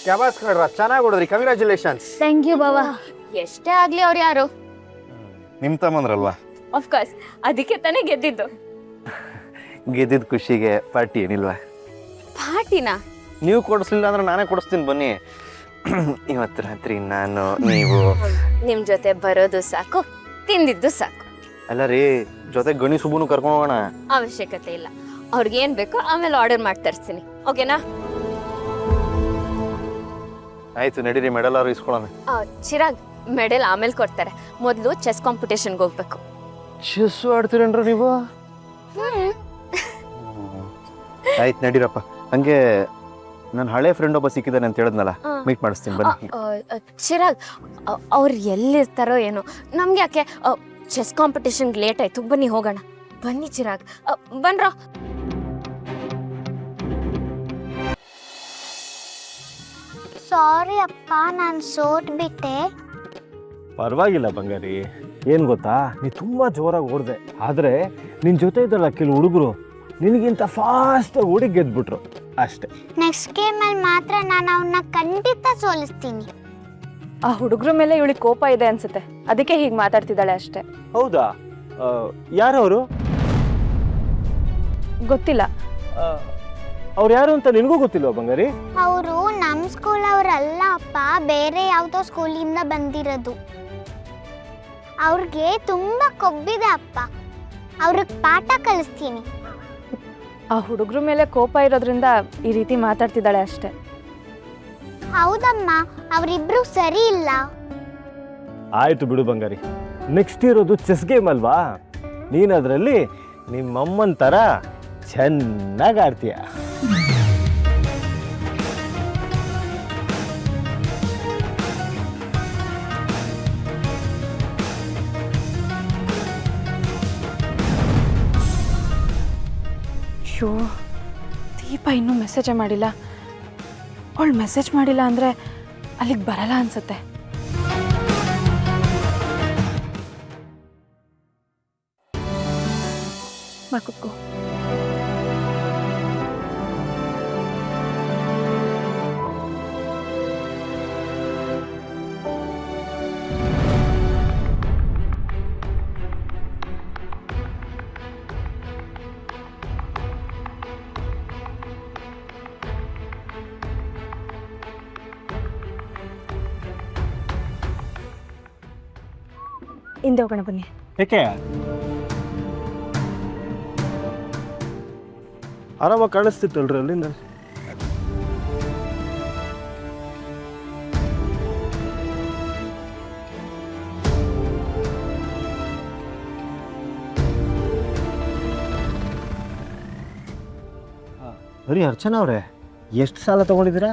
ಕ್ಯಾಬಾಸ್ ಕಡ್ರ ಚೆನ್ನಾಗಿ ಹೊಡೆದ್ರಿ, congratulations. Thank you ಬಾವಾ. ಎಷ್ಟೇ ಆಗ್ಲಿ ಅವ್ರು ಯಾರು ನಿಮ್ ತಮ್ಮಂದ್ರಲ್ವಾ? ಆಫ್ಕೋರ್ಸ್, ಅದಕ್ಕೆ ತಾನೇ ಗೆದ್ದಿದ್ದು. ಗೆದ್ದಿದ್ ಖುಷಿಗೆ ಪಾರ್ಟಿ ಏನಿಲ್ವಾ? ಪಾರ್ಟಿನ ನೀವು ಕೊಡಿಸ್ಲಿಲ್ಲ ಅಂದ್ರೆ ನಾನೇ ಕೊಡಿಸ್ತೀನಿ, ಬನ್ನಿ. ಇವತ್ತು ರಾತ್ರಿ ನಾನು ನೀವು ನಿಮ್ ಜೊತೆ ಬರೋದು ಸಾಕು, ತಿಂದಿದ್ದು ಸಾಕು. ಅಲ್ಲ ರೀ, ಜೊತೆ ಗಣಿ ಸುಬ್ಬನು ಕರ್ಕೊಂಡು ಹೋಗೋಣ. ಅವಶ್ಯಕತೆ ಇಲ್ಲ, ಅವ್ರಿಗೆ ಏನ್ ಬೇಕೋ ಆಮೇಲೆ ಆರ್ಡರ್ ಮಾಡಿ ತರಿಸ್ತೀನಿ. ಓಕೆನಾ? ಆಯ್ತು ನಡೀರಿ, ಮೆಡಲ್ ಅವ್ರು ಇಸ್ಕೊಳ್ಳೋಣ. ಚಿರಾಗ್, ಮೆಡಲ್ ಆಮೇಲೆ ಕೊಡ್ತಾರೆ, ಮೊದಲು ಚೆಸ್ ಕಾಂಪಿಟೇಷನ್ಗೆ ಹೋಗ್ಬೇಕು. ಚೆಸ್ ಆಡ್ತೀರೇನ್ರ ನೀವು? ಆಯ್ತು ನಡೀರಪ್ಪ. ಹಂಗೆ ನನ್ನ ಹಳೆ ಫ್ರೆಂಡ್ ಒಬ್ಬ ಸಿಕ್ಕಿದ್ದಾನೆ ಅಂತ ಹೇಳಿದ್ನಲ್ಲ, ಮೀಟ್ ಮಾಡಿಸ್ತೀನಿ ಬನ್ನಿ. ಚಿರಾಗ್, ಅವ್ರು ಎಲ್ಲಿರ್ತಾರೋ ಏನೋ, ನಮ್ಗೆ ಯಾಕೆ, ಚೆಸ್ ಕಾಂಪಿಟೇಷನ್ಗೆ ಲೇಟ್ ಆಯ್ತು, ಬನ್ನಿ ಹೋಗೋಣ. ಬನ್ನಿ ಚಿರಾಗ್, ಬನ್ರ. ಸಾರಿ ಅಪ್ಪ, ನಾನು ಸೋತ್ಬಿಟ್ಟೆ. ಪರವಾಗಿಲ್ಲ ಬಂಗಾರಿ. ಏನು ಗೊತ್ತಾ, ನೀ ತುಂಬ ಜೋರಾಗಿ ಓಡಿದೆ, ಆದರೆ ನಿನ್ನ ಜೊತೆ ಇದ್ದಲ್ಲ ಕೆಲವು ಹುಡುಗರು ನಿನಗಿಂತ ಫಾಸ್ಟಾಗಿ ಓಡಿ ಗೆದ್ಬಿಟ್ರು ಅಷ್ಟೇ. ನೆಕ್ಸ್ಟ್ ಗೇಮಲ್ಲಿ ಮಾತ್ರ ನಾನು ಅವನ್ನ ಖಂಡಿತ ಸೋಲಿಸ್ತೀನಿ. ಆ ಹುಡುಗ್ರ ಮೇಲೆ ಇವಳಿಗೆ ಕೋಪ ಇದೆ ಅನ್ಸುತ್ತೆ, ಅದಕ್ಕೆ ಹೀಗೆ ಮಾತಾಡ್ತಿದ್ದಾಳೆ ಅಷ್ಟೇ. ಹೌದಾ? ಯಾರವರು? ಗೊತ್ತಿಲ್ಲ. ಅವ್ರು ಯಾರು ಅಂತ ನಿನಗೂ ಗೊತ್ತಿಲ್ವಾ ಬಂಗಾರಿ? ಅವರು ನಮ್ಮ ಸ್ಕೂಲ್ ಅವರಲ್ಲ ಅಪ್ಪ, ಬೇರೆ ಯಾವುದೋ ಸ್ಕೂಲಿಂದ ಬಂದಿರೋದು. ಅವ್ರಿಗೆ ತುಂಬ ಕೊಬ್ಬಿದೆ ಅಪ್ಪ, ಅವ್ರಿಗೆ ಪಾಠ ಕಲಿಸ್ತೀನಿ. ಆ ಹುಡುಗ್ರ ಮೇಲೆ ಕೋಪ ಇರೋದ್ರಿಂದ ಈ ರೀತಿ ಮಾತಾಡ್ತಿದ್ದಾಳೆ ಅಷ್ಟೇ. ಹೌದಮ್ಮ, ಅವರಿಬ್ರು ಸರಿ ಇಲ್ಲ. ಆಯಿತು ಬಿಡು ಬಂಗಾರಿ, ನೆಕ್ಸ್ಟ್ ಇರೋದು ಚೆಸ್ ಗೇಮ್ ಅಲ್ವಾ, ನೀನು ಅದರಲ್ಲಿ ನಿಮ್ಮಮ್ಮನ ಥರ ಚೆನ್ನಾಗಿ ಆಡ್ತೀಯ. ಅಯ್ಯೋ, ದೀಪ ಇನ್ನೂ ಮೆಸೇಜೇ ಮಾಡಿಲ್ಲ. ಅವಳು ಮೆಸೇಜ್ ಮಾಡಿಲ್ಲ ಅಂದರೆ ಅಲ್ಲಿಗೆ ಬರಲ್ಲ ಅನ್ಸುತ್ತೆ. ಕುತ್ಕೋ. ಹಿಂದೆ ಹೋಗೋಣ ಬನ್ನಿ. ಏಕೆ? ಆರಾಮಾಗಿ ಕಾಣಿಸ್ತಿತ್ತಲ್ರಿ ಅಲ್ಲಿಂದ. ಬರೀ ಅರ್ಚನಾ ಅವರೇ, ಎಷ್ಟು ಸಾಲ ತಗೊಂಡಿದ್ದೀರಾ?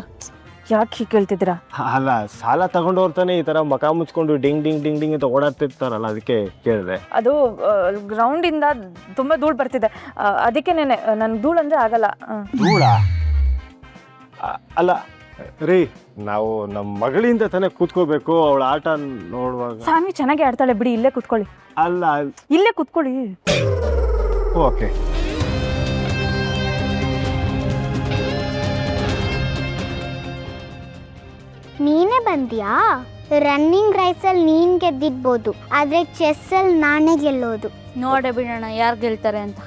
ಯಾಕೆ ಹೀಗೆ ಕೇಳ್ತಿದ್ದೀರಾ? ಅಲ್ಲ, ಸಾಲ ತಗೊಂಡವ್ರು ತಾನೇ ಈ ಥರ ಮಕ ಮುಚ್ಕೊಂಡು ಡಿಂಗ್ ಡಿಂಗ್ ಡಿಂಗ್ ಡಿಂಗ್ ಅಂತ ಓಡಾಡ್ತಿರ್ತಾರಲ್ಲ, ಅದಕ್ಕೆ ಕೇಳಿದೆ. ಅದು ಗ್ರೌಂಡಿಂದ ತುಂಬ ಧೂಳು ಬರ್ತಿದೆ, ಅದಕ್ಕೆ ನನಗೆ ಧೂಳು ಅಂದರೆ ಆಗಲ್ಲ. ಧೂಳ ಅಲ್ಲ ರೀ, ನಾವು ನಮ್ಮ ಮಗಳಿಂದ ತಾನೇ ಕೂತ್ಕೋಬೇಕು, ಅವಳ ಆಟ ನೋಡುವಾಗ. ಸಾನ್ವಿ ಚೆನ್ನಾಗಿ ಆಡ್ತಾಳೆ ಬಿಡಿ, ಇಲ್ಲೇ ಕೂತ್ಕೊಳ್ಳಿ. ಅಲ್ಲ, ಇಲ್ಲೇ ಕೂತ್ಕೊಳ್ಳಿ. ಓಕೆ. ನೀನೇ ಬಂದ್ಯಾ? ರನ್ನಿಂಗ್ ರೇಸಲ್ಲಿ ನೀನು ಗೆದ್ದಿರ್ಬೋದು, ಆದರೆ ಚೆಸ್ಸಲ್ಲಿ ನಾನೇ ಗೆಲ್ಲೋದು. ನೋಡೇ ಬಿಡೋಣ ಯಾರು ಗೆಲ್ತಾರೆ ಅಂತ.